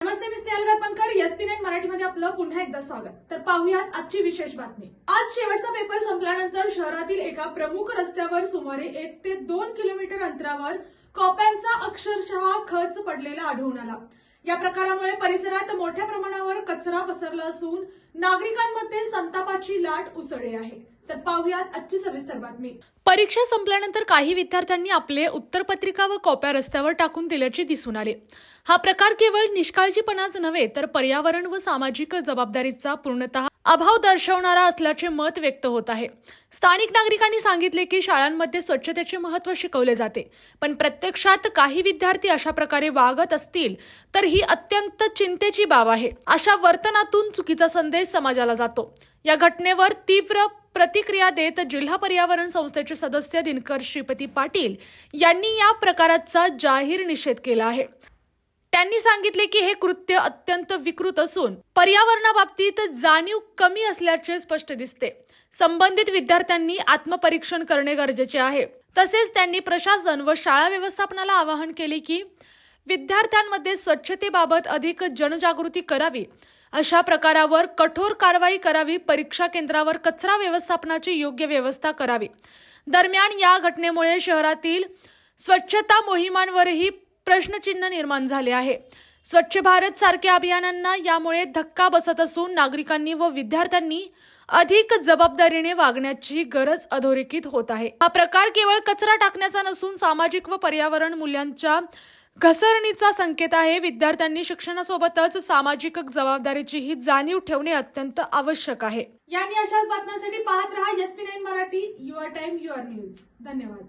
नमस्ते, मी Snehal Gaikwad, SP9 मराठीमध्ये आपलं पुन्हा एकदा स्वागत. तर पाहूयात आजची विशेष बातमी. आज शेवटचा पेपर संपल्यानंतर शहरातील एका प्रमुख रस्त्यावर सुमारे 1 ते 2 किलोमीटर अंतरावर कॉप्यांचा अक्षरशः खच पडलेला आढळून आला. या प्रकारामुळे परिसरात मोठ्या प्रमाणावर कचरा पसरला असून नागरिकांमध्ये संतापाची लाट उसळली आहे. तर पाहूयात आजची सविस्तर बातमी. परीक्षा संपल्यानंतर काही विद्यार्थ्यांनी आपले उत्तरपत्रिका व कॉप्या रस्त्यावर टाकून दिल्याचे दिसून आले. हा प्रकार केवळ निष्काळजीपणाच नव्हे तर पर्यावरण व सामाजिक जबाबदारीचा पूर्णतः अभाव दर्शवणारा असल्याचे मत व्यक्त होत आहे. स्थानिक नागरिकांनी सांगितले की शाळांमध्ये स्वच्छतेचे महत्त्व शिकवले जाते, पण प्रत्यक्षात काही विद्यार्थी अशा प्रकारे वागत असतील तर ही अत्यंत चिंतेची बाब आहे. अशा वर्तनातून चुकीचा संदेश समाजाला जातो. या घटनेवर तीव्र प्रतिक्रिया देत जिल्हा पर्यावरण संस्थेचे सदस्य दिनकर श्रीपती पाटील यांनी या प्रकाराचा जाहीर निषेध केला आहे. त्यांनी सांगितले की हे कृत्य अत्यंत विकृत असून पर्यावरणाबाबतीत जाणीव कमी असल्याचे स्पष्ट दिसते. संबंधित विद्यार्थ्यांनी आत्मपरीक्षण करणे गरजेचे आहे. तसेच त्यांनी प्रशासन व शाळा व्यवस्थापनाला आवाहन केले की विद्यार्थ्यांमध्ये स्वच्छतेबाबत अधिक जनजागृती करावी, अशा प्रकारावर कठोर कारवाई करावी, परीक्षा केंद्रावर कचरा व्यवस्थापनाची योग्य व्यवस्था करावी. दरम्यान या घटनेमुळे शहरातील स्वच्छता मोहिमांवरही प्रश्नचिन्ह निर्माण झाले आहे. स्वच्छ भारत सारख्या अभियानांना यामुळे धक्का बसत असून नागरिकांनी व विद्यार्थ्यांनी अधिक जबाबदारीने वागण्याची गरज अधोरेखित होत आहे. हा प्रकार केवळ कचरा टाकण्याचा नसून सामाजिक व पर्यावरण मूल्यांच्या घसरणीचा संकेत आहे. विद्यार्थ्यांनी शिक्षणासोबतच सामाजिक जबाबदारीचीही जाणीव ठेवणे अत्यंत आवश्यक आहे. यांनी अशाच बातम्यांसाठी पाहत रहा SP9 Marathi. Your time your news. धन्यवाद.